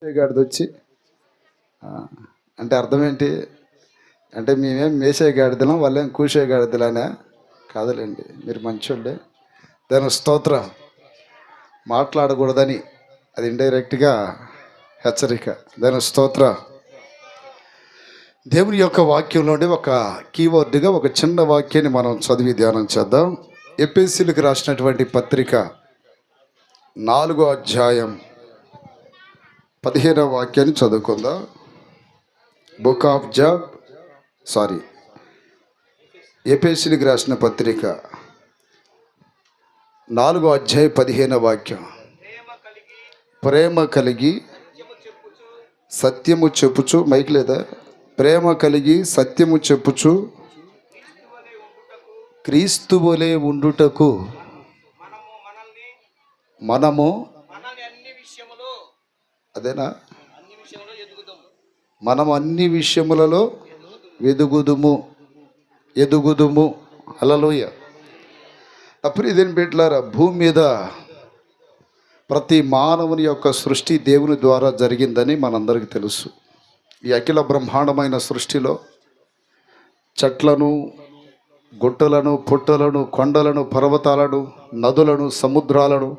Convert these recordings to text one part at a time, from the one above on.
గాడిద వచ్చి అంటే అర్థం ఏంటి అంటే మేమేం మేసే గాడిదలం వాళ్ళేం కూసే గాడిదలనే కాదులేండి. మీరు మంచోళ్ళే. దాని స్తోత్రం మాట్లాడకూడదని అది ఇండైరెక్ట్గా హెచ్చరిక. దాని స్తోత్రం. దేవుని యొక్క వాక్యంలోనే ఒక కీవర్డ్గా ఒక చిన్న వాక్యాన్ని మనం చదివి ధ్యానం చేద్దాం. ఎఫెసీయులకు రాసినటువంటి పత్రిక 4వ అధ్యాయం 15వ వాక్యాన్ని చదువుకుందాం. బుక్ ఆఫ్ జాబ్ ఎఫెసీయులకు రాసిన పత్రిక 4వ అధ్యాయం 15వ వాక్యం. ప్రేమ కలిగి సత్యము చెప్పుచు, మైక్ లేదా? ప్రేమ కలిగి సత్యము చెప్పుచు క్రీస్తు వలె ఉండుటకు మనము అదేనా మనం అన్ని విషయములలో ఎదుగుదుము. హల్లెలూయా. అప్పుడు ఇదేం పెట్టారా? భూమి మీద ప్రతి మానవుని యొక్క సృష్టి దేవుని ద్వారా జరిగిందని మనందరికీ తెలుసు. ఈ అఖిల బ్రహ్మాండమైన సృష్టిలో చెట్లను, గుట్టలను, పుట్టలను, కొండలను, పర్వతాలను, నదులను, సముద్రాలను,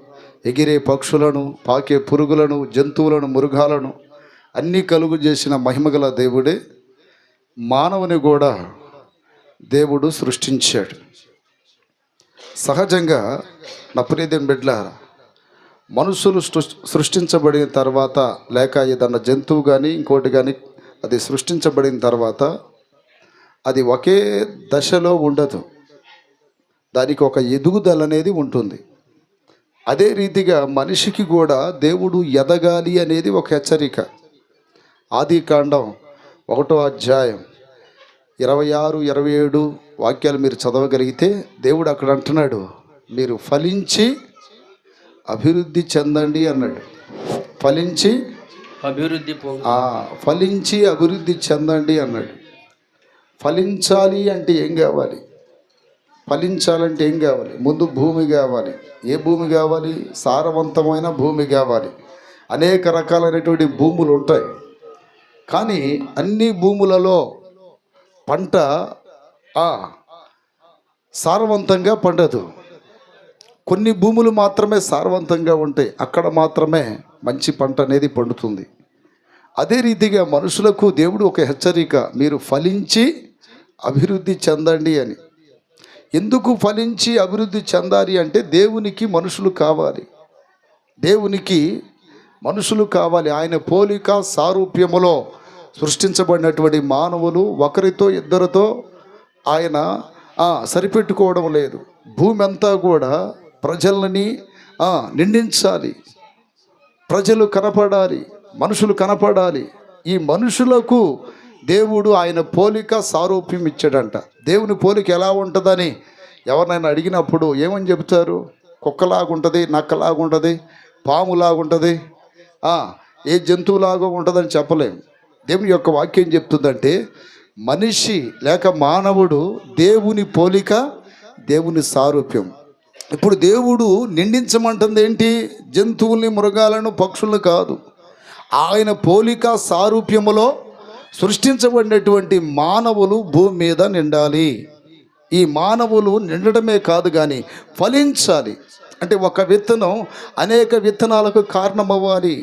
ఎగిరే పక్షులను, పాకే పురుగులను, జంతువులను, మృగాలను అన్నీ కలుగు చేసిన మహిమగల దేవుడే మానవుని కూడా దేవుడు సృష్టించాడు. సహజంగా నా ప్రియదేవుని బిడ్డలారా, మనుషులు సృష్టించబడిన తర్వాత లేక ఏదన్నా జంతువు కానీ ఇంకోటి కానీ అది సృష్టించబడిన తర్వాత అది ఒకే దశలో ఉండదు. దానికి ఒక ఎదుగుదల అనేది ఉంటుంది. అదే రీతిగా మనిషికి కూడా దేవుడు ఎదగాలి అనేది ఒక హెచ్చరిక. ఆదికాండం 1వ అధ్యాయం 26, 27 వాక్యాలు మీరు చదవగలిగితే దేవుడు అక్కడ అంటున్నాడు, మీరు ఫలించి అభివృద్ధి చెందండి అన్నాడు. ఫలించి అభివృద్ధి చెందండి అన్నాడు. ఫలించాలి అంటే ఏం కావాలి? ఫలించాలంటే ఏం కావాలి? ముందు భూమి కావాలి. ఏ భూమి కావాలి? సారవంతమైన భూమి కావాలి. అనేక రకాలైనటువంటి భూములు ఉంటాయి. కానీ అన్ని భూములలో పంట సారవంతంగా పండదు. కొన్ని భూములు మాత్రమే సారవంతంగా ఉంటాయి. అక్కడ మాత్రమే మంచి పంట అనేది పండుతుంది. అదే రీతిగా మనుషులకు దేవుడు ఒక హెచ్చరిక, మీరు ఫలించి అభివృద్ధి చెందండి అని. ఎందుకు ఫలించి అభివృద్ధి చెందాలి అంటే దేవునికి మనుషులు కావాలి. దేవునికి మనుషులు కావాలి. ఆయన పోలిక సారూప్యములో సృష్టించబడినటువంటి మానవులు ఒకరితో ఇద్దరితో ఆయన సరిపెట్టుకోవడం లేదు. భూమి అంతా కూడా ప్రజలని నిండించాలి. ప్రజలు కనపడాలి, మనుషులు కనపడాలి. ఈ మనుషులకు దేవుడు ఆయన పోలిక సారూప్యం ఇచ్చాడంట. దేవుని పోలిక ఎలా ఉంటుందని ఎవరినైనా అడిగినప్పుడు ఏమని చెబుతారు? కుక్కలాగుంటుంది, నక్కలాగుంటుంది, పాములాగుంటుంది, ఏ జంతువులాగా ఉంటుందని చెప్పలేము. దేవుని యొక్క వాక్యం చెప్తుందంటే మనిషి లేక మానవుడు దేవుని పోలిక, దేవుని సారూప్యం. ఇప్పుడు దేవుడు నిండించమంటుంది ఏంటి? జంతువుల్ని, మృగాలను, పక్షులను కాదు. ఆయన పోలిక సారూప్యములో సృష్టించబడినటువంటి మానవులు భూమి మీద నిండాలి. ఈ మానవులు నిండడమే కాదు కానీ ఫలించాలి. అంటే ఒక విత్తనం అనేక విత్తనాలకు కారణమవ్వాలి.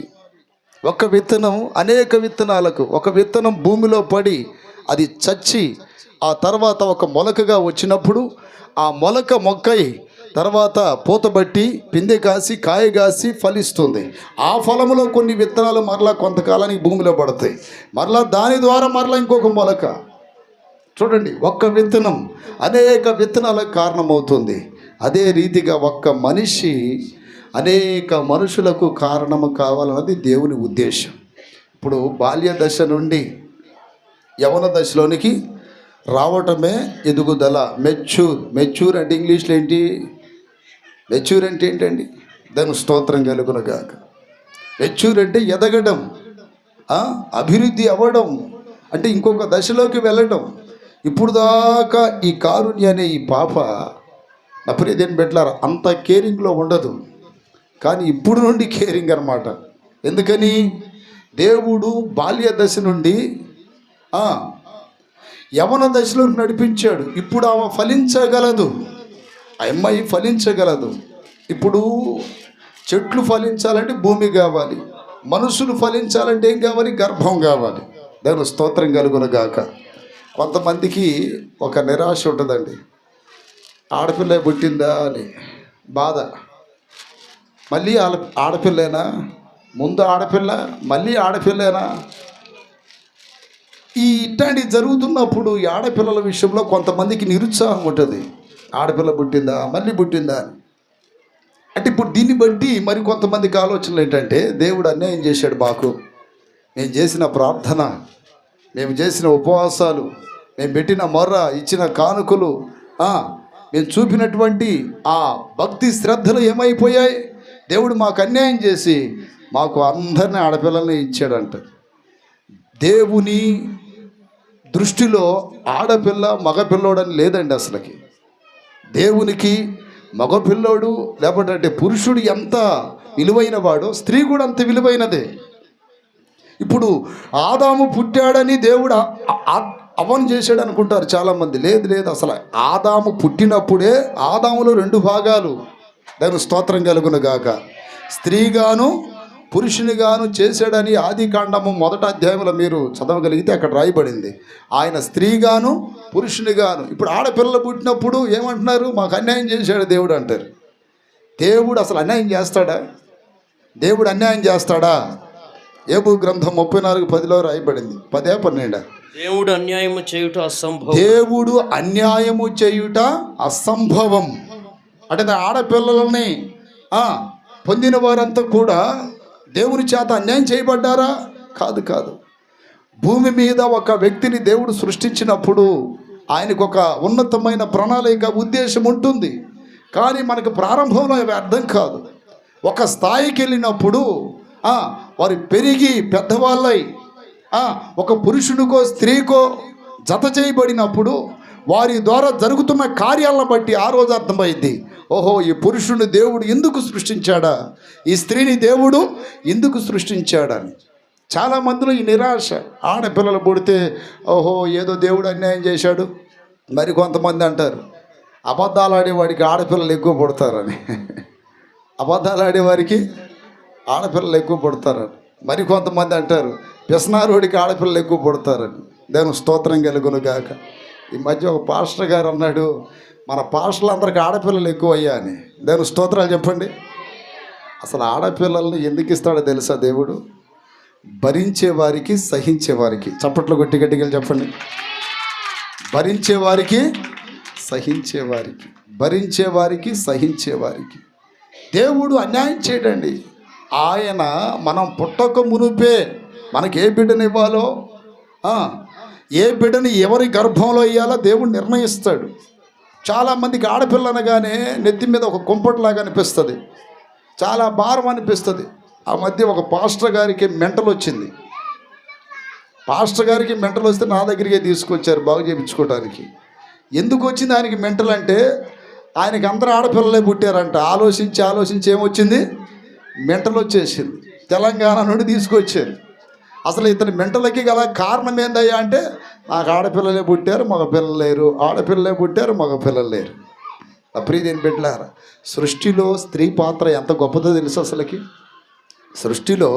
ఒక విత్తనం అనేక విత్తనాలకు, ఒక విత్తనం భూమిలో పడి అది చచ్చి ఆ తర్వాత ఒక మొలకగా వచ్చినప్పుడు ఆ మొలక మొక్కై తర్వాత పూతబట్టి పిందె కాసి కాయ కాసి ఫలిస్తుంది. ఆ ఫలములో కొన్ని విత్తనాలు మరలా కొంతకాలానికి భూమిలో పడతాయి. మరలా దాని ద్వారా మరలా ఇంకొక మొలక. చూడండి, ఒక్క విత్తనం అనేక విత్తనాలకు కారణమవుతుంది. అదే రీతిగా ఒక్క మనిషి అనేక మనుషులకు కారణము కావాలన్నది దేవుని ఉద్దేశం. ఇప్పుడు బాల్య దశ నుండి యవన దశలోనికి రావటమే ఎదుగుదల. మెచ్యూర్ అంటే ఇంగ్లీష్లో ఏంటి? మెచ్యూర్ అంటే ఏంటండి? దాని స్తోత్రం కలుగునుగాక. మెచ్యూర్ అంటే ఎదగడం, అభివృద్ధి అవ్వడం, అంటే ఇంకొక దశలోకి వెళ్ళడం. ఇప్పుడు దాకా ఈ కారుణ్య అనే ఈ పాప నా ప్రియదేని పెట్టారు అంత కేరింగ్లో ఉండదు. కానీ ఇప్పుడు నుండి కేరింగ్ అనమాట. ఎందుకని? దేవుడు బాల్య దశ నుండి యవన దశలో నడిపించాడు. ఇప్పుడు ఆమె ఫలించగలదు, ఆ అమ్మాయి ఫలించగలదు. ఇప్పుడు చెట్లు ఫలించాలంటే భూమి కావాలి, మనుషులు ఫలించాలంటే ఏం కావాలి? గర్భం కావాలి. దేవుని స్తోత్రం కలుగునుగాక. కొంతమందికి ఒక నిరాశ ఉంటుందండి, ఆడపిల్ల పుట్టిందా అని బాధ. మళ్ళీ ఆడపిల్లేనా, ముందు ఆడపిల్ల మళ్ళీ ఆడపిల్లేనా? ఇట్లాంటివి జరుగుతున్నప్పుడు ఈ ఆడపిల్లల విషయంలో కొంతమందికి నిరుత్సాహం ఉంటుంది. ఆడపిల్ల పుట్టిందా, మళ్ళీ పుట్టిందా అని. అంటే ఇప్పుడు దీన్ని బట్టి మరి కొంతమందికి ఆలోచనలు ఏంటంటే, దేవుడు అన్యాయం చేశాడు మాకు, మేము చేసిన ప్రార్థన, మేము చేసిన ఉపవాసాలు, మేము పెట్టిన మొర్ర, ఇచ్చిన కానుకలు, మేము చూపినటువంటి ఆ భక్తి శ్రద్ధలు ఏమైపోయాయి? దేవుడు మాకు అన్యాయం చేసి మాకు అందరినీ ఆడపిల్లల్ని ఇచ్చాడంట. దేవుని దృష్టిలో ఆడపిల్ల మగపిల్లోడని లేదండి అసలుకి. దేవునికి మగపిల్లోడు లేకపోతే అంటే పురుషుడు ఎంత విలువైన వాడో స్త్రీ కూడా అంత విలువైనదే. ఇప్పుడు ఆదాము పుట్టాడని దేవుడు అవన్ చేశాడు అనుకుంటారు చాలామంది. లేదు లేదు, అసలు ఆదాము పుట్టినప్పుడే ఆదాములో 2 భాగాలు. దాని స్తోత్రం కలుగునుగాక. స్త్రీగాను పురుషునిగాను చేశాడని ఆదికాండము 1వ అధ్యాయంలో మీరు చదవగలిగితే అక్కడ రాయబడింది. ఆయన స్త్రీగాను పురుషునిగాను. ఇప్పుడు ఆడపిల్లలు పుట్టినప్పుడు ఏమంటున్నారు? మాకు అన్యాయం చేశాడు దేవుడు అంటారు. దేవుడు అసలు అన్యాయం చేస్తాడా? దేవుడు అన్యాయం చేస్తాడా? యోబు గ్రంథం 34:10లో రాయబడింది. 10-12. దేవుడు అన్యాయము చేయుట అసంభవం. దేవుడు అన్యాయము చేయుట అసంభవం. అంటే ఆడపిల్లలని పొందిన వారంతా కూడా దేవుని చేత అన్యాయం చేయబడ్డారా? కాదు కాదు. భూమి మీద ఒక వ్యక్తిని దేవుడు సృష్టించినప్పుడు ఆయనకు ఒక ఉన్నతమైన ప్రణాళిక, ఉద్దేశం ఉంటుంది. కానీ మనకు ప్రారంభంలో అవి అర్థం కాదు. ఒక స్థాయికి వెళ్ళినప్పుడు వారు పెరిగి పెద్దవాళ్ళై ఒక పురుషునికో స్త్రీకో జత చేయబడినప్పుడు వారి ద్వారా జరుగుతున్న కార్యాలను బట్టి ఆ రోజు అర్థమైంది, ఓహో ఈ పురుషుని దేవుడు ఎందుకు సృష్టించాడా, ఈ స్త్రీని దేవుడు ఎందుకు సృష్టించాడని. చాలామందిలో ఈ నిరాశ. ఆడపిల్లలు పుడితే ఓహో ఏదో దేవుడు అన్యాయం చేశాడు. మరి కొంతమంది అంటారు అబద్ధాలు ఆడేవాడికి ఆడపిల్లలు ఎక్కువ పుడతారని. అబద్ధాలు ఆడేవారికి ఆడపిల్లలు ఎక్కువ పుడతారని. మరి కొంతమంది అంటారు వ్యసనారోడికి ఆడపిల్లలు ఎక్కువ పుడతారని. దేవుని స్తోత్రం కలుగునుగాక. ఈ మధ్య ఒక పాస్టర్ గారు అన్నాడు, మన పాస్టర్లందరికీ ఆడపిల్లలు ఎక్కువ అయ్యా అని. దేవుని స్తోత్రాలు చెప్పండి. అసలు ఆడపిల్లల్ని ఎందుకు ఇస్తాడో తెలుసా దేవుడు? భరించేవారికి సహించేవారికి. చప్పట్లు కొట్టి గట్టిగా చెప్పండి. భరించేవారికి సహించేవారికి, భరించేవారికి సహించేవారికి. దేవుడు అన్యాయం చేయడండి. ఆయన మనం పుట్టక మునుపే మనకి ఏ బిడ్డని ఇవ్వాలో, ఏ బిడ్డని ఎవరి గర్భంలో ఇవ్వాలో దేవుడు నిర్ణయిస్తాడు. చాలామందికి ఆడపిల్ల అనగానే నెత్తి మీద ఒక కుంపటిలాగా అనిపిస్తుంది, చాలా భారం అనిపిస్తుంది. ఆ మధ్య ఒక పాస్టర్ గారికి మెంటల్ వచ్చింది. పాస్టర్ గారికి మెంటల్ వస్తే నా దగ్గరికే తీసుకొచ్చారు బాగు చేయించుకోవడానికి. ఎందుకు వచ్చింది ఆయనకి మెంటల్ అంటే, ఆయనకి అందరూ ఆడపిల్లలే పుట్టారంట. ఆలోచించి ఏమొచ్చింది? మెంటల్ వచ్చేసింది. తెలంగాణ నుండి తీసుకొచ్చారు. అసలు ఇతని మెంటలకి గల కారణం ఏందయ్యా అంటే, నాకు ఆడపిల్లలే పుట్టారు మగ పిల్లలు లేరు, ఆడపిల్లలే పుట్టారు మగ పిల్లలు లేరు. ప్రియదేని బిడ్డలారా, సృష్టిలో స్త్రీ పాత్ర ఎంత గొప్పదో తెలుసు? అసలుకి సృష్టిలో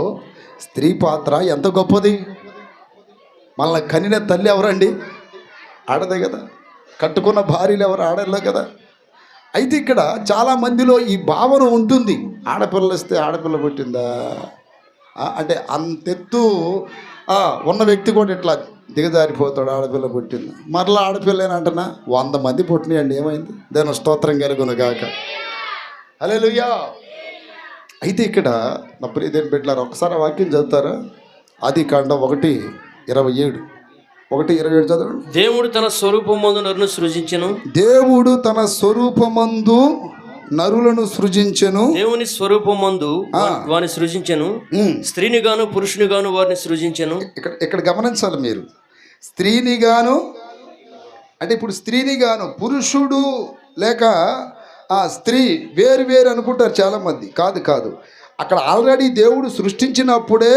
స్త్రీ పాత్ర ఎంత గొప్పది. మనల్ని కనిన తల్లి ఎవరండి? ఆడదే కదా. కట్టుకున్న భార్యలు ఎవరు? ఆడలే కదా. అయితే ఇక్కడ చాలామందిలో ఈ భావన ఉంటుంది, ఆడపిల్లలు ఇస్తే ఆడపిల్ల పుట్టిందా అంటే అంతెత్తు ఉన్న వ్యక్తి కూడా ఇట్లా దిగజారిపోతాడు, ఆడపిల్ల పుట్టింది. మరలా ఆడపిల్లేనంటనా 100 మంది పుట్టినాయండి. ఏమైంది? దేవుని స్తోత్రం కలుగునుగాక. హల్లెలూయా. అయితే ఇక్కడ నా ప్రియదేని బిడ్డలారా, ఒకసారి వాక్యం చదువుతారా? ఆదికాండం 1:27 చదవండి. దేవుడు తన స్వరూపమందు నరులను సృజించెను. దేవుడు తన స్వరూపమందు నరులను సృజించెను. దేవుని స్వరూపమందు వారిని సృజించెను. స్త్రీని గాను పురుషుని గాను వారిని సృజించెను. ఇక్కడ గమనించాలి మీరు. స్త్రీని గాను అంటే ఇప్పుడు స్త్రీని గాను, పురుషుడు లేక ఆ స్త్రీ వేరు వేరు అనుకుంటారు చాలామంది. కాదు. అక్కడ ఆల్రెడీ దేవుడు సృష్టించినప్పుడే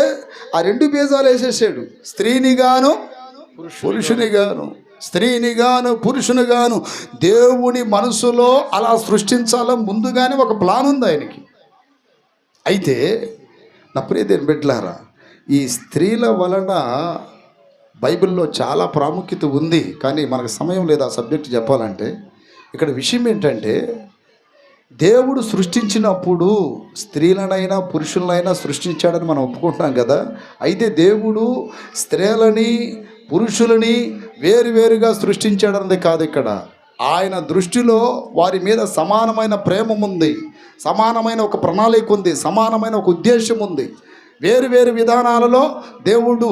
ఆ 2 బీజాలు వేసేసాడు. స్త్రీనిగాను పురుషునిగాను, స్త్రీనిగాను పురుషునిగాను. దేవుని మనసులో అలా సృష్టించాలని ముందుగానే ఒక ప్లాన్ ఉంది ఆయనకి. అయితే నా ప్రియదేని బిడ్డలారా, ఈ స్త్రీల వలన బైబిల్లో చాలా ప్రాముఖ్యత ఉంది, కానీ మనకు సమయం లేదు ఆ సబ్జెక్ట్ చెప్పాలంటే. ఇక్కడ విషయం ఏంటంటే, దేవుడు సృష్టించినప్పుడు స్త్రీలనైనా పురుషులనైనా సృష్టించాడని మనం ఒప్పుకుంటున్నాం కదా. అయితే దేవుడు స్త్రీలని పురుషులని వేరువేరుగా సృష్టించాడన్నది కాదు. ఇక్కడ ఆయన దృష్టిలో వారి మీద సమానమైన ప్రేమ ఉంది, సమానమైన ఒక ప్రణాళిక ఉంది, సమానమైన ఒక ఉద్దేశం ఉంది. వేరు వేరు విధానాలలో దేవుడు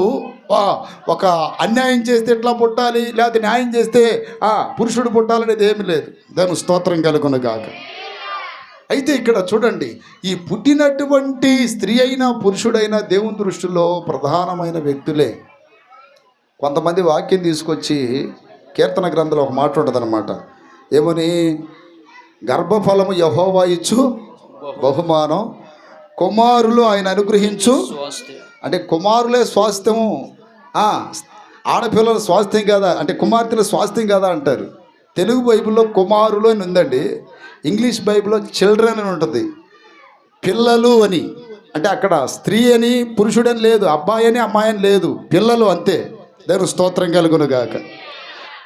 ఒక అన్యాయం చేస్తే ఎట్లా పుట్టాలి, లేకపోతే న్యాయం చేస్తే పురుషుడు పుట్టాలనేది ఏమీ లేదు. దాని స్తోత్రం కలుగును గాక. అయితే ఇక్కడ చూడండి, ఈ పుట్టినటువంటి స్త్రీ అయినా పురుషుడైనా దేవుని దృష్టిలో ప్రధానమైన వ్యక్తులే. కొంతమంది వాక్యం తీసుకొచ్చి కీర్తన గ్రంథంలో ఒక మాట ఉంటుంది అన్నమాట. ఏమని? గర్భఫలము యెహోవా ఇచ్చు బహుమానం, కుమారులు ఆయన అనుగ్రహించు. అంటే కుమారులే స్వాస్థ్యము, ఆడపిల్లల స్వాస్థ్యం కదా, అంటే కుమార్తెల స్వాస్థ్యం కదా అంటారు. తెలుగు బైబిల్లో కుమారులు అని ఉందండి, ఇంగ్లీష్ బైబిల్లో చిల్డ్రన్ అని ఉంటుంది, పిల్లలు అని. అంటే అక్కడ స్త్రీ అని పురుషుడని లేదు, అబ్బాయి అని అమ్మాయి అని లేదు, పిల్లలు అంతే. దేవుని స్తోత్రం కలుగును గాక.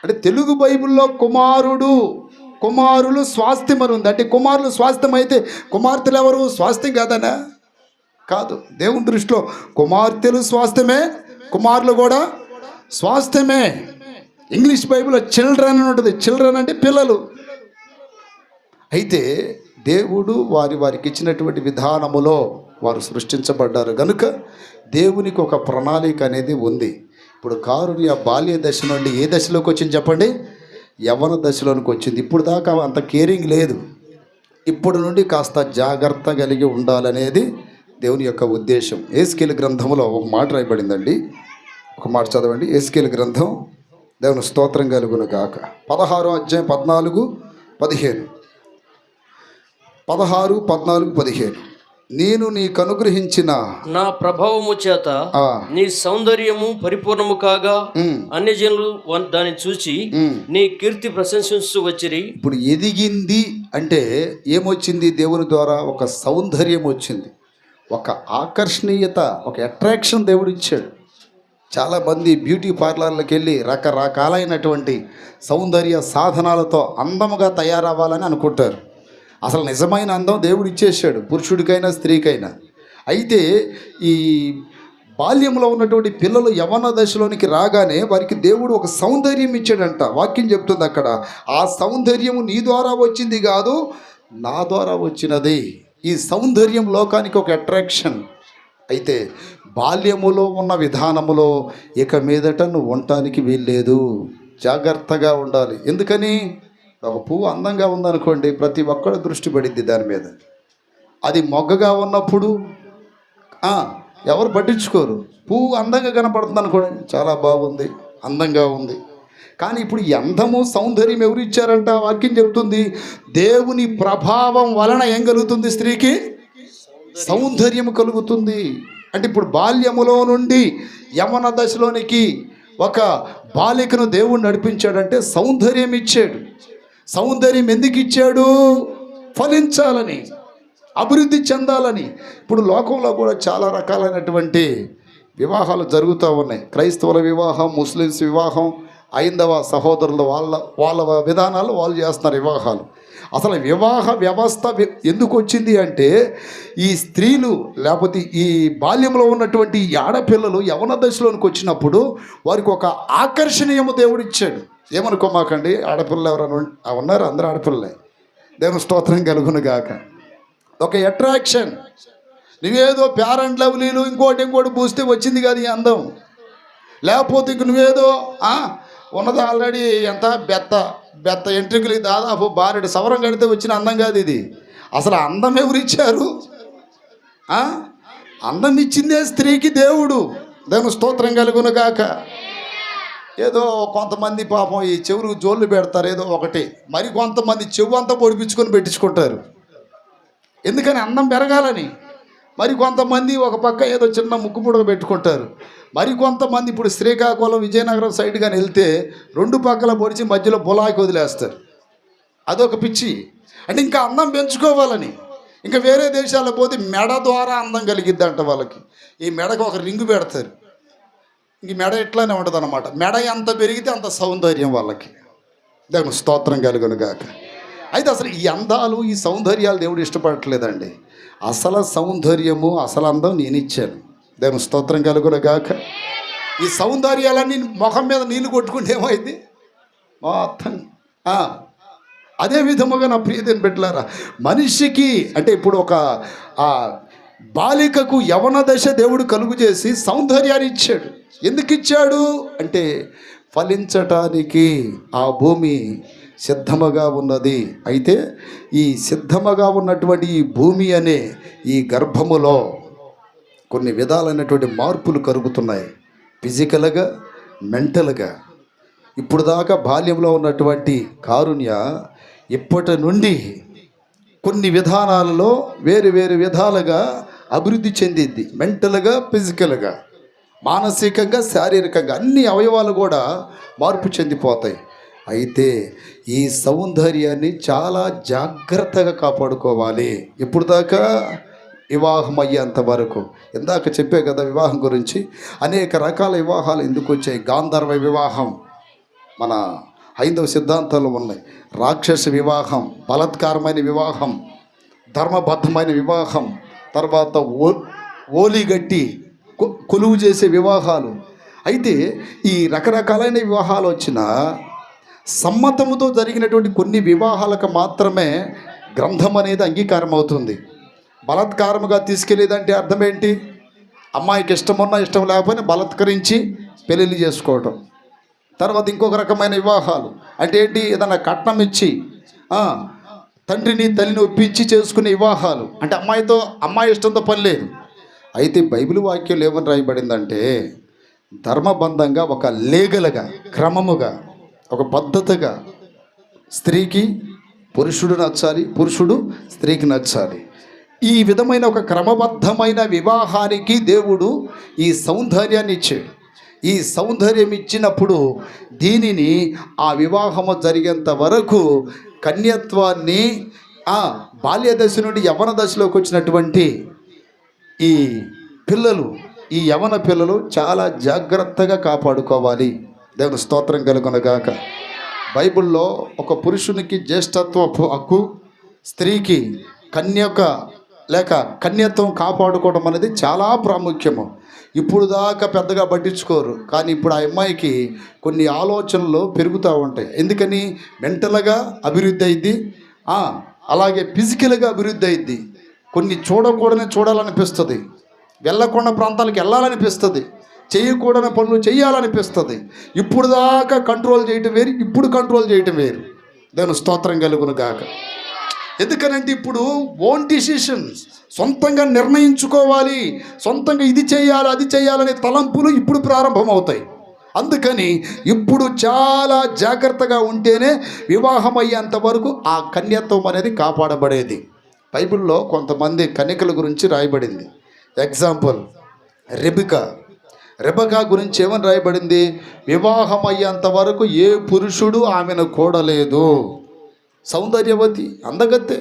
అంటే తెలుగు బైబిల్లో కుమారులు స్వాస్థ్యం అని ఉంది. అంటే కుమారులు స్వాస్థ్యం అయితే కుమార్తెలు ఎవరు స్వాస్థ్యం కాదనా? కాదు. దేవుని దృష్టిలో కుమార్తెలు స్వాస్థ్యమే, కుమారులు కూడా స్వాస్థ్యమే. ఇంగ్లీష్ బైబిల్లో చిల్డ్రన్ అని ఉంటుంది, చిల్డ్రన్ అంటే పిల్లలు. అయితే దేవుడు వారికి ఇచ్చినటువంటి విధానములో వారు సృష్టించబడ్డారు కనుక దేవునికి ఒక ప్రణాళిక అనేది ఉంది. ఇప్పుడు కారుని ఆ బాల్య దశ నుండి ఏ దశలోకి వచ్చింది చెప్పండి? యవ్వన దశలోనికి వచ్చింది. ఇప్పుడు దాకా అంత కేరింగ్ లేదు. ఇప్పుడు నుండి కాస్త జాగ్రత్త కలిగి ఉండాలనేది దేవుని యొక్క ఉద్దేశం. ఎహెజ్కేలు గ్రంథంలో ఒక మాట రాయబడిందండి, ఒక మాట చదవండి. ఎహెజ్కేలు గ్రంథం, దేవుని స్తోత్రం కలుగును గాక. 16వ అధ్యాయం 14, 15. 16, 14, 15. నేను నీకు అనుగ్రహించిన నా ప్రభావము చేత నీ సౌందర్యము పరిపూర్ణము కాగా అన్ని జనులు దాన్ని చూచి నీ కీర్తి ప్రశంసిస్తూ వచ్చిరి. ఇప్పుడు ఎదిగింది అంటే ఏమొచ్చింది? దేవుని ద్వారా ఒక సౌందర్యం వచ్చింది, ఒక ఆకర్షణీయత, ఒక అట్రాక్షన్ దేవుడు ఇచ్చాడు. చాలామంది బ్యూటీ పార్లర్లకు వెళ్ళి రకరకాలైనటువంటి సౌందర్య సాధనాలతో అందముగా తయారవ్వాలని అనుకుంటారు. అసలు నిజమైన అందం దేవుడు ఇచ్చేసాడు పురుషుడికైనా స్త్రీకైనా. అయితే ఈ బాల్యంలో ఉన్నటువంటి పిల్లలు యవ్వన దశలోనికి రాగానే వారికి దేవుడు ఒక సౌందర్యం ఇచ్చాడంట. వాక్యం చెప్తుంది అక్కడ, ఆ సౌందర్యము నీ ద్వారా వచ్చింది కాదు, నా ద్వారా వచ్చినది. ఈ సౌందర్యం లోకానికి ఒక అట్రాక్షన్. అయితే బాల్యములో ఉన్న విధానములో ఇక మీదట నువ్వు ఉండటానికి వీల్లేదు, జాగ్రత్తగా ఉండాలి. ఎందుకని? ఒక పువ్వు అందంగా ఉందనుకోండి, ప్రతి ఒక్కరు దృష్టి పడిద్ది దాని మీద. అది మొగ్గగా ఉన్నప్పుడు ఎవరు పట్టించుకోరు. పువ్వు అందంగా కనపడుతుంది అనుకోండి, చాలా బాగుంది, అందంగా ఉంది. కానీ ఇప్పుడు ఈ అందము సౌందర్యం ఎవరు ఇచ్చారంట? వాక్యం చెబుతుంది, దేవుని ప్రభావం వలన ఏం కలుగుతుంది? స్త్రీకి సౌందర్యం కలుగుతుంది. అంటే ఇప్పుడు బాల్యములో నుండి యవ్వన దశలోనికి ఒక బాలికను దేవుడు నడిపించాడంటే సౌందర్యం ఇచ్చాడు. సౌందర్యం ఎందుకు ఇచ్చాడు? ఫలించాలని, అభివృద్ధి చెందాలని. ఇప్పుడు లోకంలో కూడా చాలా రకాలైనటువంటి వివాహాలు జరుగుతూ ఉన్నాయి. క్రైస్తవుల వివాహం, ముస్లిమ్స్ వివాహం, ఐందవ సహోదరులు వాళ్ళ విధానాలు వాళ్ళు చేస్తున్నారు వివాహాలు. అసలు వివాహ వ్యవస్థ ఎందుకు వచ్చింది అంటే, ఈ స్త్రీలు లేకపోతే ఈ బాల్యంలో ఉన్నటువంటి ఈ ఆడపిల్లలు యవ్వన దశలోనికి వచ్చినప్పుడు వారికి ఒక ఆకర్షణీయము దేవుడు ఇచ్చాడు. ఏమనుకోమాకండి, ఆడపిల్లలు ఎవరైనా ఉన్నారు, అందరూ ఆడపిల్లలే. దేవుని స్తోత్రం కలుగును గాక. ఒక అట్రాక్షన్. నువ్వేదో ఫెయిర్ అండ్ లవ్లీలు ఇంకోటి పూస్తే వచ్చింది కాదు ఈ అందం. లేకపోతే ఇంక నువ్వేదో ఉన్నది ఆల్రెడీ ఎంత బెత్త ఎంట్రికలకి దాదాపు బారెడు సవరం కడితే వచ్చిన అందం కాదు ఇది. అసలు అందం ఎవరు ఇచ్చారు? అందం ఇచ్చిందే స్త్రీకి దేవుడు. దేవుని స్తోత్రం కలుగును గాక. ఏదో కొంతమంది పాపం ఈ చెవులు జోళ్ళు పెడతారు ఏదో ఒకటి, మరి కొంతమంది చెవు అంతా పొడిపించుకొని పెట్టించుకుంటారు. ఎందుకని? అందం పెరగాలని. మరి కొంతమంది ఒక పక్క ఏదో చిన్న ముక్కు పుడక పెట్టుకుంటారు. మరి కొంతమంది ఇప్పుడు శ్రీకాకుళం విజయనగరం సైడ్ కానీ వెళ్తే 2 పక్కల పొడిచి మధ్యలో బులాకి వదిలేస్తారు. అదొక పిచ్చి. అంటే ఇంకా అందం పెంచుకోవాలని. ఇంకా వేరే దేశాల్లో పోతే మెడ ద్వారా అందం కలిగిద్ది అంట వాళ్ళకి. ఈ మెడకు ఒక రింగు పెడతారు. ఇంక మెడ ఇట్లానే ఉంటుంది అన్నమాట. మెడ ఎంత పెరిగితే అంత సౌందర్యం వాళ్ళకి. దేవుని స్తోత్రం కలుగును గాక. అయితే అసలు ఈ అందాలు ఈ సౌందర్యాలు దేవుడు ఇష్టపడట్లేదండి. అసలు సౌందర్యము అసలు అందం నేను ఇచ్చాను. దేవుని స్తోత్రం కలుగును గాక. ఈ సౌందర్యాలన్నీ ముఖం మీద నీళ్లు కొట్టుకుంటే ఏమైంది మొత్తం. అదే విధముగా నా ప్రియదేని బిడ్డలారా, మనిషికి అంటే ఇప్పుడు ఒక బాలికకు యవన దశ దేవుడు కలుగు చేసి సౌందర్యాన్ని ఇచ్చాడు. ఎందుకు ఇచ్చాడు అంటే ఫలించటానికి ఆ భూమి సిద్ధముగా ఉన్నది. అయితే ఈ సిద్ధముగా ఉన్నటువంటి ఈ భూమి అనే ఈ గర్భములో కొన్ని విధాలైనటువంటి మార్పులు కలుగుతున్నాయి. ఫిజికల్గా, మెంటల్గా. ఇప్పుడు దాకా బాల్యంలో ఉన్నటువంటి కారుణ్య ఇప్పటి నుండి కొన్ని విధానాలలో వేరు వేరు విధాలుగా అభివృద్ధి చెందిద్ది. మెంటల్గా, ఫిజికల్గా, మానసికంగా, శారీరకంగా అన్ని అవయవాలు కూడా మార్పు చెందిపోతాయి. అయితే ఈ సౌందర్యాన్ని చాలా జాగ్రత్తగా కాపాడుకోవాలి. ఇప్పుడు దాకా వివాహం అయ్యేంత వరకు. ఇందాక చెప్పే కదా వివాహం గురించి. అనేక రకాల వివాహాలు ఎందుకు వచ్చాయి? గాంధర్వ వివాహం మన హైందవ సిద్ధాంతాలు ఉన్నాయి. రాక్షస వివాహం, బలాత్కారమైన వివాహం, ధర్మబద్ధమైన వివాహం, తర్వాత ఓలిగట్టి కొలువు చేసే వివాహాలు. అయితే ఈ రకరకాలైన వివాహాలు వచ్చిన సమ్మతముతో జరిగినటువంటి కొన్ని వివాహాలకు మాత్రమే గ్రంథం అనేది అంగీకారం అవుతుంది. బలాత్కారముగా తీసుకెళ్ళేదంటే అర్థం ఏంటి? అమ్మాయికి ఇష్టమున్నా ఇష్టం లేకపోయినా బలాత్కరించి పెళ్ళిళ్ళు చేసుకోవటం. తర్వాత ఇంకొక రకమైన వివాహాలు అంటే ఏంటి? ఏదైనా కట్నం ఇచ్చి తండ్రిని తల్లిని ఒప్పించి చేసుకునే వివాహాలు. అంటే అమ్మాయి ఇష్టంతో పని లేదు. అయితే బైబిల్ వాక్యం ఏమని రాయబడిందంటే ధర్మబంధంగా, ఒక లీగల్గా, క్రమముగా, ఒక పద్ధతిగా స్త్రీకి పురుషుడు నచ్చాలి, పురుషుడు స్త్రీకి నచ్చాలి. ఈ విధమైన ఒక క్రమబద్ధమైన వివాహానికి దేవుడు ఈ సౌందర్యాన్ని ఇచ్చాడు. ఈ సౌందర్యం ఇచ్చినప్పుడు దీనిని ఆ వివాహము జరిగేంత వరకు కన్యత్వాన్ని బాల్య దశ నుండి యవ్వన దశలోకి వచ్చినటువంటి ఈ పిల్లలు, ఈ యవ్వన పిల్లలు చాలా జాగ్రత్తగా కాపాడుకోవాలి. దేవుని స్తోత్రం కలుగునగాక. బైబిల్లో ఒక పురుషునికి జ్యేష్ఠత్వపు హక్కు, స్త్రీకి కన్యక లేక కన్యత్వం కాపాడుకోవడం అనేది చాలా ప్రాముఖ్యము. ఇప్పుడు దాకా పెద్దగా పట్టించుకోరు, కానీ ఇప్పుడు ఆ అమ్మాయికి కొన్ని ఆలోచనలు పెరుగుతూ ఉంటాయి. ఎందుకని? మెంటల్గా అభివృద్ధి అయింది, అలాగే ఫిజికల్గా అభివృద్ధి అయింది. కొన్ని చూడకూడని చూడాలనిపిస్తుంది, వెళ్ళకుండా ప్రాంతాలకు వెళ్ళాలనిపిస్తుంది, చేయకూడని పనులు చేయాలనిపిస్తుంది. ఇప్పుడు దాకా కంట్రోల్ చేయటం వేరు, ఇప్పుడు కంట్రోల్ చేయటం వేరు. దాని స్తోత్రం కలుగును గాక. ఎందుకనంటే ఇప్పుడు ఓన్ డిసిషన్స్, సొంతంగా నిర్ణయించుకోవాలి, సొంతంగా ఇది చేయాలి అది చేయాలనే తలంపులు ఇప్పుడు ప్రారంభమవుతాయి. అందుకని ఇప్పుడు చాలా జాగ్రత్తగా ఉంటేనే వివాహం అయ్యేంత వరకు ఆ కన్యత్వం అనేది కాపాడబడేది. బైబిల్లో కొంతమంది కన్యకల గురించి రాయబడింది. ఎగ్జాంపుల్ రెబకా గురించి ఏమని రాయబడింది? వివాహం అయ్యేంత వరకు ఏ పురుషుడు ఆమెను కూడలేదు. సౌందర్యవతి, అందగత్తె,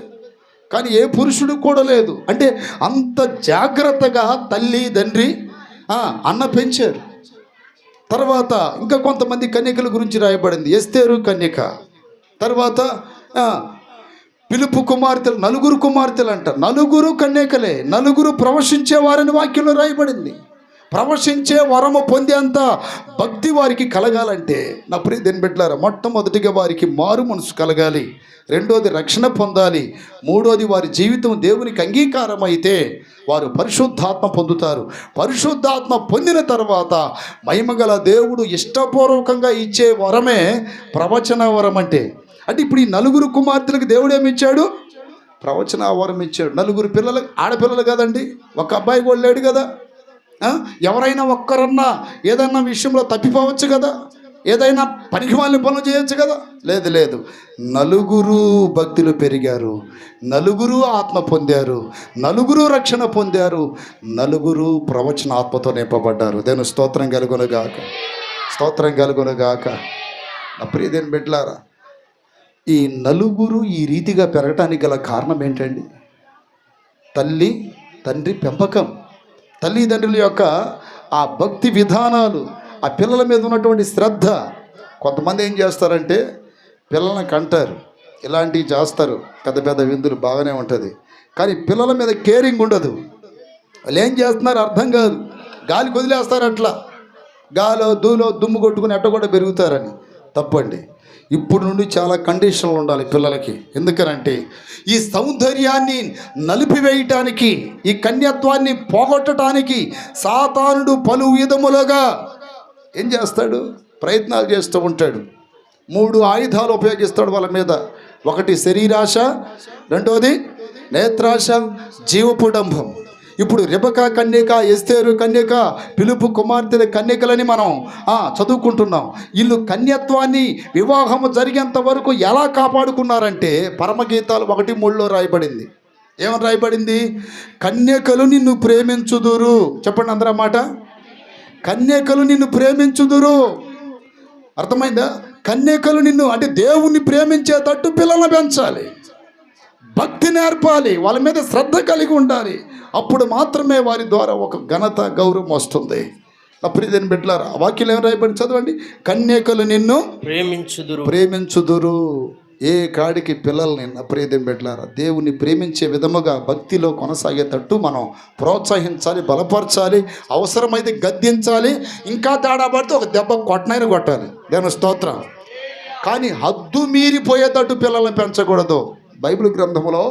కానీ ఏ పురుషుడు కూడలేదు. అంటే అంత జాగ్రత్తగా తల్లి తండ్రి అన్న పెంచారు. తర్వాత ఇంకా కొంతమంది కన్యకల గురించి రాయబడింది. ఎస్తేరు కన్యక, తర్వాత పిలుపు కుమార్తెలు, 9 కుమార్తెలు అంట. 9 కన్యకలే, 9 ప్రవశించేవారని వాక్యంలో రాయబడింది. ప్రవశించే వరము పొందేంత భక్తి వారికి కలగాలంటే నా ప్రియ దేని బిడ్డలారా, మొట్టమొదటిగా వారికి మారు మనసు కలగాలి, రెండోది రక్షణ పొందాలి, మూడోది వారి జీవితం దేవునికి అంగీకారం అయితే వారు పరిశుద్ధాత్మ పొందుతారు. పరిశుద్ధాత్మ పొందిన తర్వాత మహిమగల దేవుడు ఇష్టపూర్వకంగా ఇచ్చే వరమే ప్రవచన వరం. అంటే ఇప్పుడు ఈ 9 కుమార్తెలకు దేవుడు ఏమిచ్చాడు? ప్రవచన వరం ఇచ్చాడు. 9 పిల్లలు, ఆడపిల్లలు కదండి, ఒక అబ్బాయి కూడా లేడు కదా. ఎవరైనా ఒక్కరన్నా ఏదన్నా విషయంలో తప్పిపోవచ్చు కదా. ఏదైనా పనికి వాళ్ళని పనులు చేయొచ్చు కదా? లేదు లేదు. నలుగురు భక్తులు పెరిగారు, నలుగురు ఆత్మ పొందారు, నలుగురు రక్షణ పొందారు, నలుగురు ప్రవచన ఆత్మతో నింపబడ్డారు. దేవుని స్తోత్రం కలుగునుగాక, స్తోత్రం కలుగునుగాక. నా ప్రియదేని బిడ్డలారా, ఈ నలుగురు ఈ రీతిగా పెరగటానికి గల కారణం ఏంటండి? తల్లి తండ్రి పెంపకం, తల్లిదండ్రుల యొక్క ఆ భక్తి విధానాలు, ఆ పిల్లల మీద ఉన్నటువంటి శ్రద్ధ. కొంతమంది ఏం చేస్తారంటే పిల్లల్ని కంటారు, ఇలాంటివి చేస్తారు, పెద్ద పెద్ద విందులు బాగానే ఉంటుంది, కానీ పిల్లల మీద కేరింగ్ ఉండదు. వాళ్ళు ఏం చేస్తున్నారు అర్థం కాదు, గాలి వదిలేస్తారు, అట్లా గాలో దూలో దుమ్ము కొట్టుకుని ఎట్ట కూడా పెరుగుతారని. తప్పండి. ఇప్పుడు నుండి చాలా కండిషన్లు ఉండాలి పిల్లలకి. ఎందుకనంటే ఈ సౌందర్యాన్ని నలిపివేయటానికి, ఈ కన్యత్వాన్ని పోగొట్టడానికి సాతానుడు పలు విధములుగా ఏం చేస్తాడు? ప్రయత్నాలు చేస్తూ ఉంటాడు. 3 ఆయుధాలు ఉపయోగిస్తాడు వాళ్ళ మీద. ఒకటి శరీరాశ, రెండోది నేత్రాశ, జీవపుడంభం. ఇప్పుడు రెబెకా కన్యక, ఎస్తేరు కన్యక, ఫిలిప్పు కుమార్తెల కన్యకలని మనం చదువుకుంటున్నాం. వీళ్ళు కన్యత్వాన్ని వివాహము జరిగేంత వరకు ఎలా కాపాడుకున్నారంటే పరమగీతాలు 1:3 రాయబడింది. ఏమని రాయబడింది? కన్యకలు నిన్ను ప్రేమించుదురు. చెప్పండి అందరూ మాట. కన్యకలు నిన్ను ప్రేమించుదురు. అర్థమైందా? కన్యకలు నిన్ను అంటే దేవుణ్ణి ప్రేమించేటట్టు పిల్లల్ని పెంచాలి, భక్తి నేర్పాలి, వాళ్ళ మీద శ్రద్ధ కలిగి ఉండాలి. అప్పుడు మాత్రమే వారి ద్వారా ఒక ఘనత, గౌరవం వస్తుంది. నా ప్రియదేని బిడ్డలారా, ఆ వాక్యం ఏం రాయబడి చదవండి. కన్యకలు నిన్ను ప్రేమించుదురు. ఏ కాడికి పిల్లల్ని, నా ప్రియదేని బిడ్డలారా, దేవుని ప్రేమించే విధముగా భక్తిలో కొనసాగేటట్టు మనం ప్రోత్సహించాలి, బలపరచాలి, అవసరమైతే గద్దించాలి, ఇంకా తేడా పడితే ఒక దెబ్బ కొట్టనైనా కొట్టాలి. దేవుని స్తోత్రం. కానీ హద్దు మీరిపోయేటట్టు పిల్లల్ని పెంచకూడదు. బైబిల్ గ్రంథంలో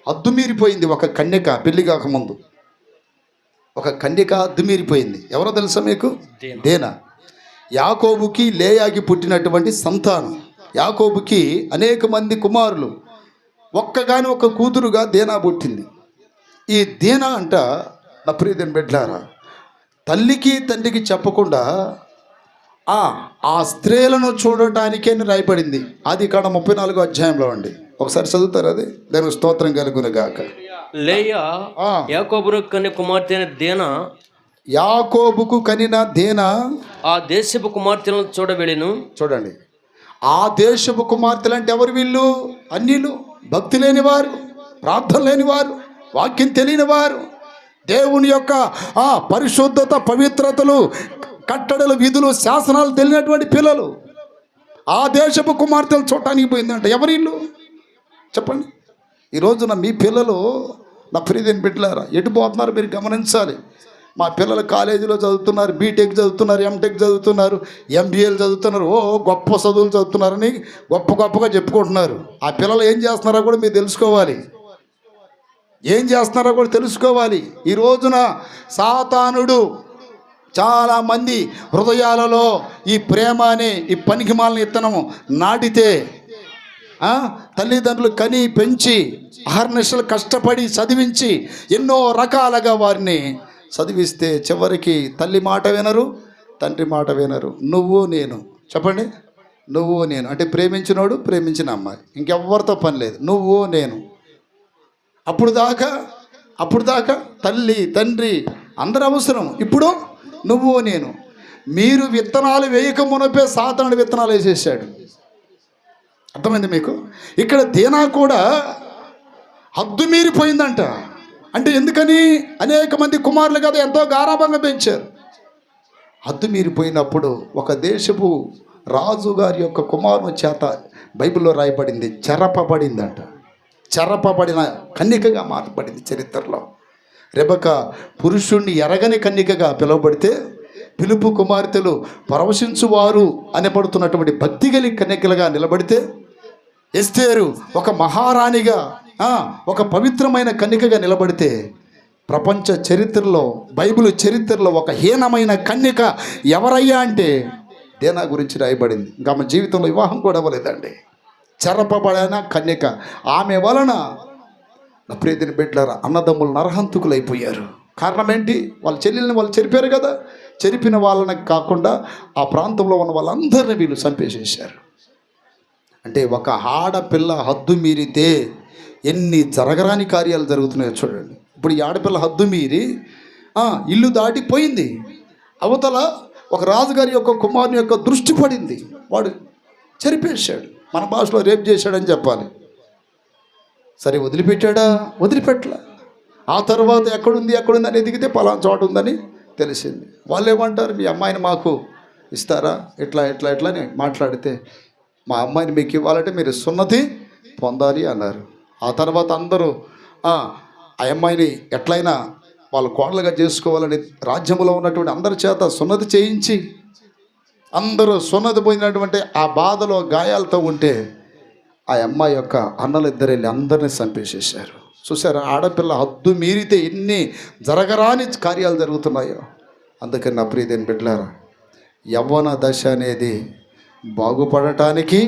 హద్దు మీరిపోయింది ఒక కన్యక. పెళ్లి కాకముందు ఒక కన్యక హద్దు మీరిపోయింది. ఎవరో తెలుసా మీకు? దేనా. యాకోబుకి లేయాకి పుట్టినటువంటి సంతానం. యాకోబుకి అనేక మంది కుమారులు, ఒక్కగాని ఒక కూతురుగా దేనా పుట్టింది. ఈ దేనా అంట, నా ప్రియదేని బిడ్డలారా, తల్లికి తండ్రికి చెప్పకుండా ఆ స్త్రీలను చూడటానికే రాయబడింది. ఆదికాండం 34వ అధ్యాయంలో అండి. ఒకసారి చదువుతారు అది. దానికి స్తోత్రం కలుగునుగాక. లేయా యాకోబుకు కని కుమార్తె దేనా, యాకోబుకు కనిన దేనా ఆ దేశపు కుమార్తెలను చూడవెళ్ళెను. చూడండి, ఆ దేశపు కుమార్తెలు అంటే ఎవరు? వీళ్ళు అన్యులు, భక్తి లేనివారు, ప్రార్థన లేనివారు, వాక్యం తెలియని వారు, దేవుని యొక్క పరిశుద్ధత, పవిత్రతలు, కట్టడలు, విధులు, శాసనాలు తెలియనటువంటి పిల్లలు ఆ దేశపు కుమార్తెలు చూడటానికి పోయిందంట. ఎవరి ఇల్లు చెప్పండి. ఈ రోజున మీ పిల్లలు, నా ప్రియదేని బిడ్డలారా, ఎటు పోతున్నారు మీరు గమనించాలి. మా పిల్లలు కాలేజీలో చదువుతున్నారు, బీటెక్ చదువుతున్నారు, ఎంటెక్ చదువుతున్నారు, ఎంబీఏలు చదువుతున్నారు, గొప్ప చదువులు చదువుతున్నారని గొప్పగా చెప్పుకుంటున్నారు. ఆ పిల్లలు ఏం చేస్తున్నారో కూడా మీరు తెలుసుకోవాలి, ఏం చేస్తున్నారో కూడా తెలుసుకోవాలి. ఈ రోజున సాతానుడు చాలామంది హృదయాలలో ఈ ప్రేమ అనే ఈ పనికిమాలిన విత్తనము నాటితే, తల్లిదండ్రులు కని పెంచి అహర్నిశలు కష్టపడి చదివించి ఎన్నో రకాలుగా వారిని చదివిస్తే చివరికి తల్లి మాట వినరు, తండ్రి మాట వినరు. నువ్వు నేను, చెప్పండి, నువ్వు నేను అంటే ప్రేమించినోడు, ప్రేమించిన అమ్మాయి, ఇంకెవ్వరితో పని లేదు, నువ్వు నేను. అప్పుడు దాకా తల్లి తండ్రి అందరు అవసరం. ఇప్పుడు నువ్వు నేను. మీరు విత్తనాలు వేయక మునపే సాతానుడు విత్తనాలు వేసేసాడు. అర్థమైంది మీకు? ఇక్కడ దేనా కూడా హద్దు మీరిపోయిందంట. అంటే ఎందుకని? అనేక మంది కుమారులు కదా ఎంతో గారాభంగా పెంచారు. హద్దు మీరిపోయినప్పుడు ఒక దేశపు రాజుగారి యొక్క కుమారుని చేత బైబిల్లో రాయబడింది, చెరపబడిందంట. చెరపబడిన కన్యకగా మార్చబడింది చరిత్రలో. రెబెకా పురుషుణ్ణి ఎరగని కన్యకగా పిలువబడితే, ఫిలిప్పు కుమార్తెలు పరవశించువారు అనబడుతున్నటువంటి భక్తి గలి కన్యకలుగా నిలబడితే, ఎస్తేరు ఒక మహారాణిగా, ఒక పవిత్రమైన కన్యకగా నిలబడితే, ప్రపంచ చరిత్రలో, బైబిల్ చరిత్రలో ఒక హీనమైన కన్యక ఎవరయ్యా అంటే దేనా గురించి రాయబడింది. ఇంకా ఆమె జీవితంలో వివాహం కూడా అవ్వలేదండి. చెరపబడిన కన్యక. ఆమె వలన నా ప్రియదేని బిడ్డలారా, అన్నదమ్ములు నరహంతుకులు అయిపోయారు. కారణం ఏంటి? వాళ్ళ చెల్లెల్ని వాళ్ళు చెరిపారు కదా. చెరిపిన వాళ్ళని కాకుండా ఆ ప్రాంతంలో ఉన్న వాళ్ళందరినీ వీళ్ళు చంపేసేసారు. అంటే ఒక ఆడపిల్ల హద్దు మీరితే ఎన్ని జరగరాని కార్యాలు జరుగుతున్నాయో చూడండి. ఇప్పుడు ఈ ఆడపిల్ల హద్దు మీరి ఇల్లు దాటిపోయింది, అవతల ఒక రాజుగారి యొక్క కుమారుని యొక్క దృష్టి పడింది, వాడు చెరిపేశాడు, మన భాషలో రేప్ చేశాడని చెప్పాలి. సరే వదిలిపెట్టాడా? వదిలిపెట్టలే. ఆ తర్వాత ఎక్కడుంది అని ఎదిగితే పలానా చోట ఉందని తెలిసింది. వాళ్ళు ఏమంటారు, మీ అమ్మాయిని మాకు ఇస్తారా, ఇట్లా అని మాట్లాడితే, మా అమ్మాయిని మీకు ఇవ్వాలంటే మీరు సున్నతి పొందాలి అన్నారు. ఆ తర్వాత అందరూ ఆ అమ్మాయిని ఎట్లయినా వాళ్ళు కోడలుగా చేసుకోవాలని రాజ్యంలో ఉన్నటువంటి అందరి చేత సున్నతి చేయించి అందరూ సున్నతి పోయినటువంటి ఆ బాధలో గాయాలతో ఉంటే ఆ అమ్మాయి యొక్క అన్నలు ఇద్దరు వెళ్ళి అందరినీ చంపేసేసారు. చూసారా, ఆడపిల్ల హద్దు మీరితే ఎన్ని జరగరాని కార్యాలు జరుగుతున్నాయో. అందుకని నా ప్రియదేని బిడ్డలారా, యవ్వన దశ అనేది బాగుపడటానికి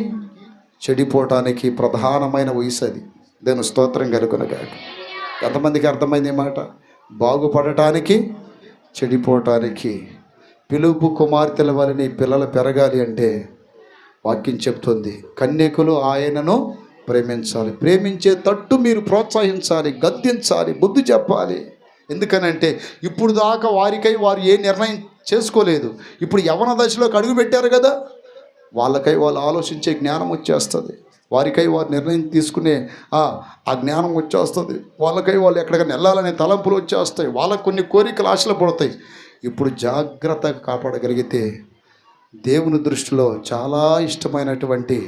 చెడిపోవటానికి ప్రధానమైన వయసు. అది దేని స్తోత్రం కలుగునగాక. ఎంతమందికి అర్థమైంది మాట? బాగుపడటానికి చెడిపోవటానికి. పిలుపు కుమార్తెల వలన పిల్లలు పెరగాలి అంటే వాక్యం చెప్తుంది, కన్యకులు ఆయనను ప్రేమించాలి, ప్రేమించే తట్టు మీరు ప్రోత్సహించాలి, గద్దించాలి, బుద్ధి చెప్పాలి. ఎందుకనంటే ఇప్పుడు దాకా వారికై వారు ఏ నిర్ణయం చేసుకోలేదు, ఇప్పుడు యవ్వన దశలోకి అడుగు పెట్టారు కదా, వాళ్ళకై వాళ్ళు ఆలోచించే జ్ఞానం వచ్చేస్తుంది, వారికై వారు నిర్ణయం తీసుకునే ఆ జ్ఞానం వచ్చేస్తుంది, వాళ్ళకై వాళ్ళు ఎక్కడికైనా వెళ్ళాలనే తలంపులు వచ్చేస్తాయి, వాళ్ళకు కొన్ని కోరికలు ఆశలు పడతాయి. ఇప్పుడు జాగ్రత్తగా కాపాడగలిగితే దేవుని దృష్టిలో చాలా ఇష్టమైనటువంటి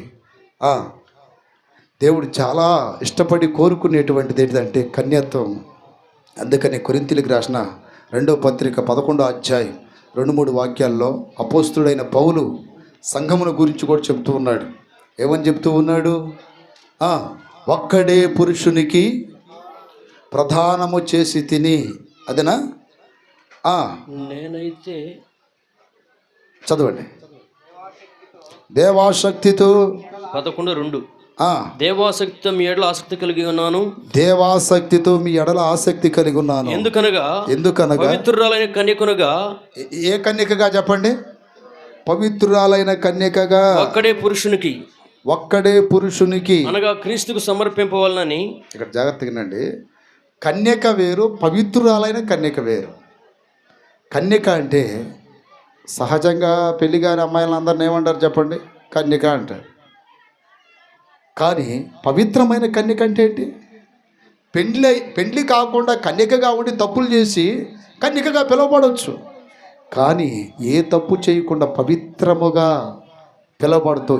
దేవుడు చాలా ఇష్టపడి కోరుకునేటువంటిది ఏంటంటే కన్యత్వం. అందుకని కొరింథీయులకు రాసిన 2వ పత్రిక 11వ అధ్యాయం 2-3 వాక్యాల్లో అపోస్తుడైన పౌలు సంఘమును గురించి కూడా చెప్తూ ఉన్నాడు. ఏమని చెప్తూ ఉన్నాడు? ఒక్కడే పురుషునికి ప్రధానము చేసి తిని, అదేనా? నేనైతే చదవండి. దేవాశక్తితో 11:2 దేవాసక్తితో మీ ఎడల ఆసక్తి కలిగి ఉన్నాను. దేవాసక్తితో మీ ఎడల ఆసక్తి కలిగి ఉన్నాను. ఎందుకనగా పవిత్రురాలైన కన్యకనుగా. ఏ కన్యకగా చెప్పండి? పవిత్రురాలైన కన్యకగా. ఒక్కడే పురుషునికి అనగా క్రీస్తుకు సమర్పింపవాలని. ఇక్కడ జాగ్రత్తగానండి, కన్యక వేరు, పవిత్రురాలైన కన్యక వేరు. కన్యక అంటే సహజంగా పెళ్లి గారి అమ్మాయిలను అందరిని ఏమంటారు చెప్పండి? కన్యక అంటారు. కానీ పవిత్రమైన కన్యక అంటే ఏంటి? పెండ్లి కాకుండా కన్యకగా ఉండి తప్పులు చేసి కన్యకగా పిలువబడవచ్చు, కానీ ఏ తప్పు చేయకుండా పవిత్రముగా పిలువబడుతూ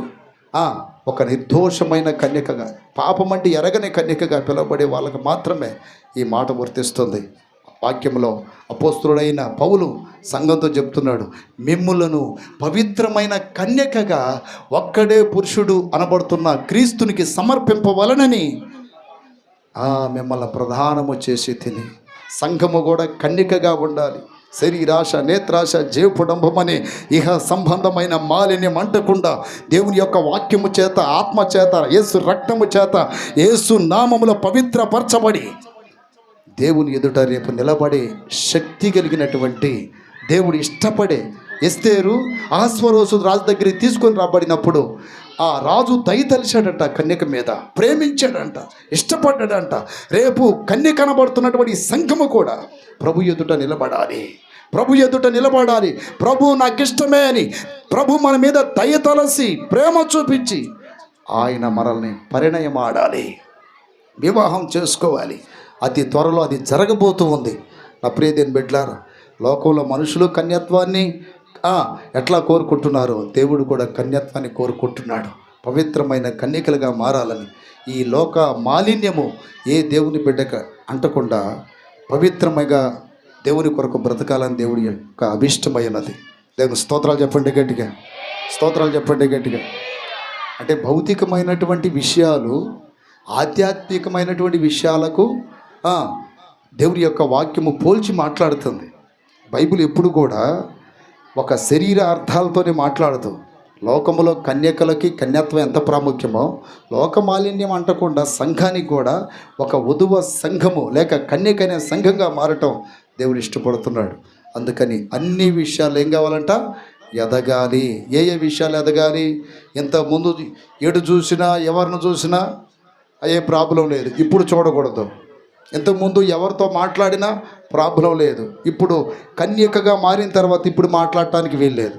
ఒక నిర్దోషమైన కన్యకగా, పాపం అంటే ఎరగని కన్యకగా పిలువబడే వాళ్ళకి మాత్రమే ఈ మాట వర్తిస్తుంది. వాక్యంలో అపోస్తుడైన పౌలు సంఘంతో చెప్తున్నాడు, మిమ్ములను పవిత్రమైన కన్యకగా ఒక్కడే పురుషుడు అనబడుతున్న క్రీస్తునికి సమర్పింపవలనని మిమ్మల్ని ప్రధానము చేసి తిని. సంఘము కూడా కన్యకగా ఉండాలి. శరీరాశ, నేత్రాశ, జీవపుడంబమనే ఇహ సంబంధమైన మాలిన్యం అంటకుండా దేవుని యొక్క వాక్యము చేత, ఆత్మ చేత, యేసు రక్తము చేత, యేసు నామములో పవిత్రపరచబడి దేవుని ఎదుట రేపు నిలబడే శక్తి కలిగినటువంటి, దేవుడు ఇష్టపడే. ఎస్తేరు అహస్వరోసు రాజు దగ్గరికి తీసుకొని రాబడినప్పుడు ఆ రాజు దయ తలిచాడంట, కన్యక మీద ప్రేమించాడంట, ఇష్టపడ్డాడంట. రేపు కన్యక కనబడుతున్నటువంటి సంఘము కూడా ప్రభు ఎదుట నిలబడాలి, ప్రభు ఎదుట నిలబడాలి. ప్రభు నాకు ఇష్టమే అని ప్రభు మన మీద దయ తలసి ప్రేమ చూపించి ఆయన మనల్ని పరిణయం ఆడాలి, వివాహం చేసుకోవాలి. అతి త్వరలో అది జరగబోతూ ఉంది. నా ప్రియదేని బిడ్డలారా, లోకంలో మనుషులు కన్యత్వాన్ని ఎట్లా కోరుకుంటున్నారో దేవుడు కూడా కన్యత్వాన్ని కోరుకుంటున్నాడు. పవిత్రమైన కన్యకలుగా మారాలని. ఈ లోక మాలిన్యము ఏ దేవుని బిడ్డక అంటకుండా పవిత్రమైగా దేవుని కొరకు బ్రతకాలని దేవుడి యొక్క అభిష్టమైనది. దేవుని స్తోత్రాలు చెప్పండి గట్టిగా, స్తోత్రాలు చెప్పండి గట్టిగా. అంటే భౌతికమైనటువంటి విషయాలు ఆధ్యాత్మికమైనటువంటి విషయాలకు దేవుని యొక్క వాక్యము పోల్చి మాట్లాడుతుంది. బైబిల్ ఎప్పుడు కూడా ఒక శరీర అర్థాలతోనే మాట్లాడుతూ, లోకములో కన్యకలకి కన్యత్వం ఎంత ప్రాముఖ్యమో లోకమాలిన్యం అంటకుండా సంఘానికి కూడా ఒక వధువ సంఘము లేక కన్యకైన సంఘంగా మారటం దేవుడు ఇష్టపడుతున్నాడు. అందుకని అన్ని విషయాలు ఏం కావాలంట? ఎదగాలి. ఏ విషయాలు ఎదగాలి? ఇంతకుముందు ఎటు చూసినా ఎవరిని చూసినా ఏ ప్రాబ్లం లేదు, ఇప్పుడు చూడకూడదు. ఇంతకుముందు ఎవరితో మాట్లాడినా ప్రాబ్లం లేదు, ఇప్పుడు కన్యకగా మారిన తర్వాత ఇప్పుడు మాట్లాడటానికి వీల్లేదు.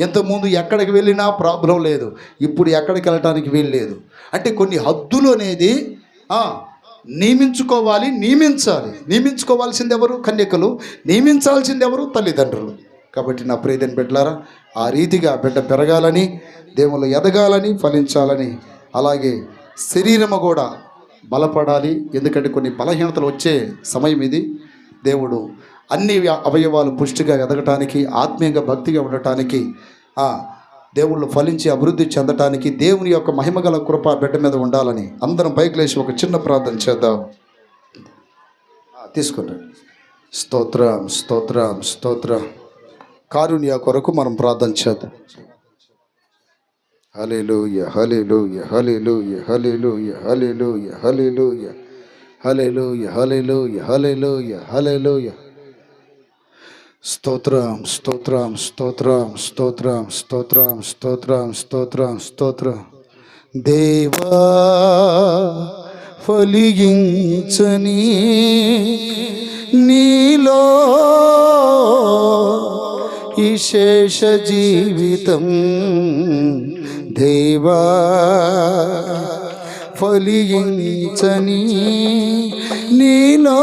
ఇంతకుముందు ఎక్కడికి వెళ్ళినా ప్రాబ్లం లేదు, ఇప్పుడు ఎక్కడికి వెళ్ళటానికి వీల్లేదు. అంటే కొన్ని హద్దులు అనేది నియమించుకోవాలి, నియమించుకోవాల్సింది ఎవరు? కన్యకలు. నియమించాల్సింది ఎవరు? తల్లిదండ్రులు. కాబట్టి నా ప్రియమైన బిడ్డలారా, ఆ రీతిగా బిడ్డ పెరగాలని, దేవుళ్ళు ఎదగాలని, ఫలించాలని, అలాగే శరీరము కూడా బలపడాలి. ఎందుకంటే కొన్ని బలహీనతలు వచ్చే సమయం ఇది. దేవుడు అన్ని అవయవాలు పుష్టిగా ఎదగటానికి, ఆత్మీయంగా భక్తిగా ఉండటానికి, దేవుళ్ళు ఫలించి అభివృద్ధి చెందటానికి దేవుని యొక్క మహిమగల కృప బిడ్డ మీద ఉండాలని అందరం పైకి లేచి ఒక చిన్న ప్రార్థన చేద్దాం. తీసుకుంటాం. స్తోత్రం, స్తోత్రం, స్తోత్రం. కారుణ్య కొరకు మనం ప్రార్థన చేద్దాం. హల్లెలూయా, హల్లెలూయా, హల్లెలూయా, హల్లెలూయా, హల్లెలూయా, హల్లెలూయా, హల్లెలూయా, హల్లెలూయా, హల్లెలూయా, హల్లెలూయా. స్తోత్రం, స్తోత్రం, స్తోత్రం, స్తోత్రం, స్తోత్రం, స్తోత్రం, స్తోత్రం, స్తోత్రం. దేవా ఫలించని నీలో ఈ శేష జీవితం, దేవా ఫలించని నీలో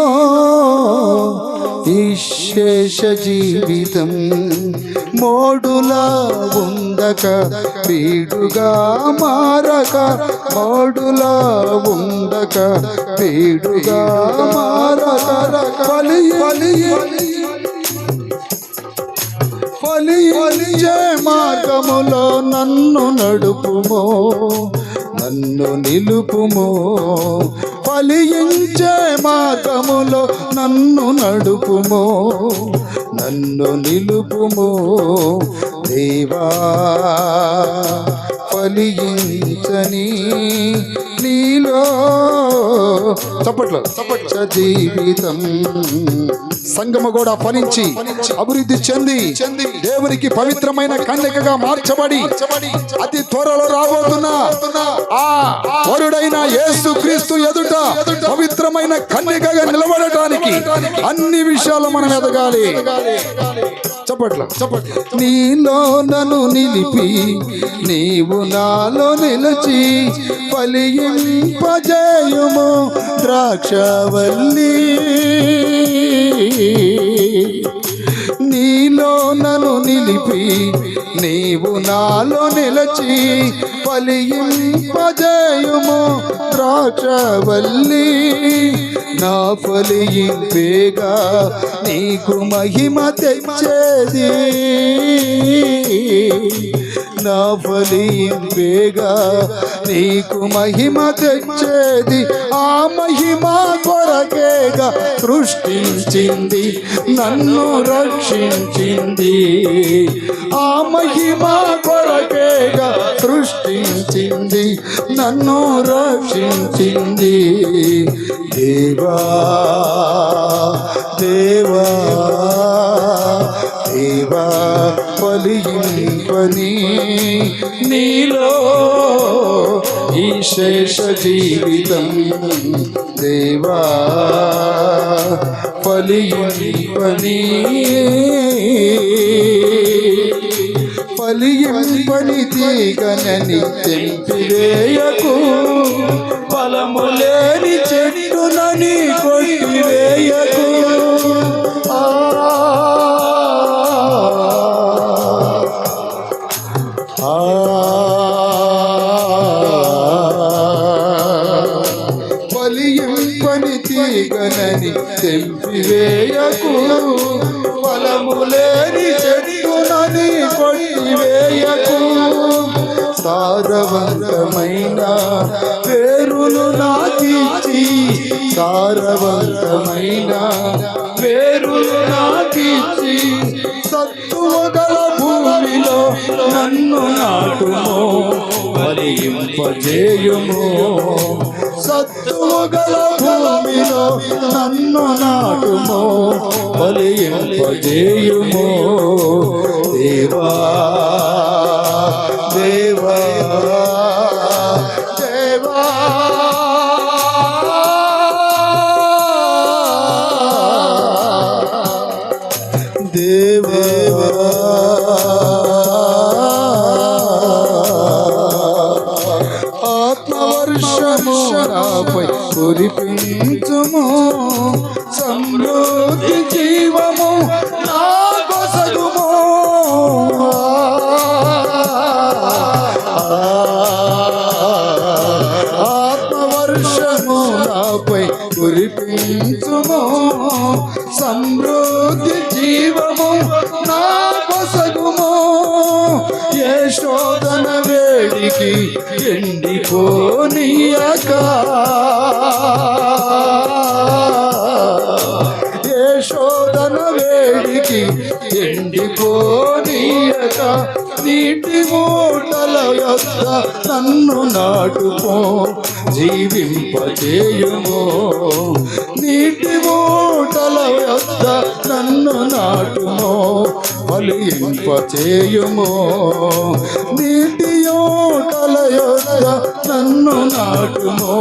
ఈ శేష జీవితం, మోడులా ఉండక పీడుగా మారక, మోడులా ఉండక పీడుగా మారక, ఫలించే మార్గములో నన్ను నడుపుమో, నన్ను నిలుపుమో. ఫలించే మార్గములో నన్ను నడుపుమో, నన్ను నిలుపుమో. దేవా ఫలించని నీలో చప్పట్లు జీవితం, సంగమ కూడా ఫలించి అభివృద్ధి చెంది దేవునికి పవిత్రమైన కన్యకగా మార్చబడి అతి త్వరలో రాబోతున్న ఆ వరుడైన యేసు క్రీస్తు ఎదుట పవిత్రమైన కన్యకగా నిలబడటానికి అన్ని విషయాలు మనం ఎదగాలి. చప్పట్లు. నీలో నన్ను నిలిపి నీవు నాలో నిలిచి ఫలింపజేయుము ద్రాక్షవల్లి. నీలో నన్ను నిలిపి నీవు నాలో నిలిచి ఫలింపజేయుము ద్రాక్షవల్లి. నా ఫలింపేగా నీకు మహిమ తెచ్చేది, నా ఫలింపేగా నీకు మహిమ తెచ్చేది. ఆ మహిమ కొరకేగా సృష్టించింది, నన్ను రక్షించింది. ఆ మహిమ కొరకేగా సృష్టించింది, నన్ను రక్షించింది. దేవా దేవా దేవా ఫలింపని నీలో ఈ శేష జీవితం, దేవా ఫలింపని ఫలింపని తీగనని తెంపివేయకు, ఫలములేని చెట్టునని కొట్టివేయకు. ఫలింపని తీగనని తెంపివేయకు, ఫలములేని చెట్టునని కొట్టివేయకు. సారవంతమైన వేరులు నాకిచ్చి, సారవంతమైన వేరులు నాకిచ్చి, సత్తువగల భూమిలో నన్ను నాటుమో, ఫలింపజేయుమో. సత్తువగల భూమి భూమిలో నన్ను నాటుమో ఫలింపజేయుమో దేవా దేవా దేవా దేవా ఆత్మవర్షము నాపై కురిపించుము సమృద్ధి జీవము నా కొసగుము ఆత్మవర్షము నాపై కురిపించుము సమృద్ధి జీవము నా కొసగుము ఏ శోధన వేడికి ఎండిపోనీయక ఏ శోధన వేడికి ఎండిపోనీయక నీటి మూటల యొద్ద నన్ను నాటుకో జీవింపజేయుమో నీటి మూటల యొద్ద నన్ను నాటుమో ఫలింపజేయుమో నీటి యోటల యొద్ద నన్ను నాటుమో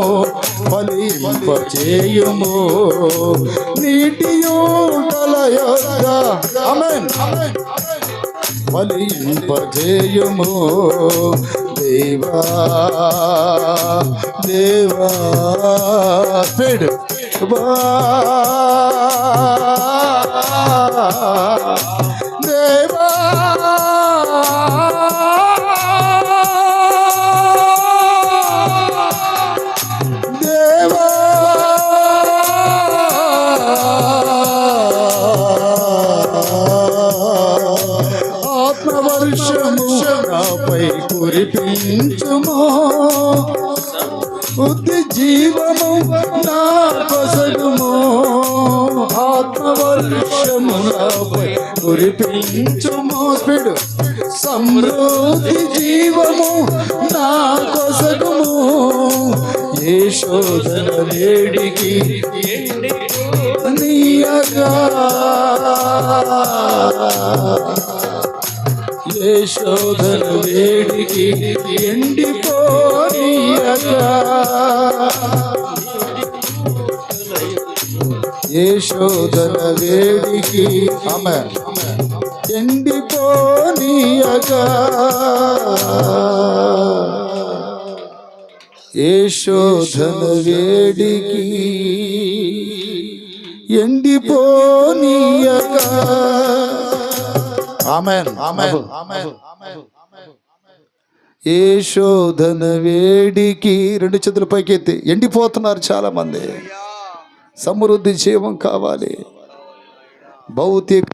ఫలింపజేయుమో నీటి యోటల యొద్ద ఆమేన్ ఫలింపజేయుమో దేవా దేవా స్పీడ్ దేవా దేవా ఆత్మవర్షము నాపై కురిపించుమో బుద్ధి జీవము నా కొసగుమో ఆత్మవర్షము నాపై కురిపించుమో స్పీడ్ సమృద్ధి జీవము నా కొసగుము ఏ శోధన వేడికి నీయగా ఏ శోధన వేడికి ఎండిపోనీయగా ఏ శోధన వేడికి ఆమేన్ ఎండిపోనీయగా ఏ శోధన వేడికి ఎండిపోనీయగా ఆమేన్ ఆమేన్ ఆమేన్ ఏ శోధన వేడికి రెండు చేతుల పైకెత్తి ఎండిపోతున్నారు చాలా మంది సమృద్ధి జీవం కావాలి భౌతిక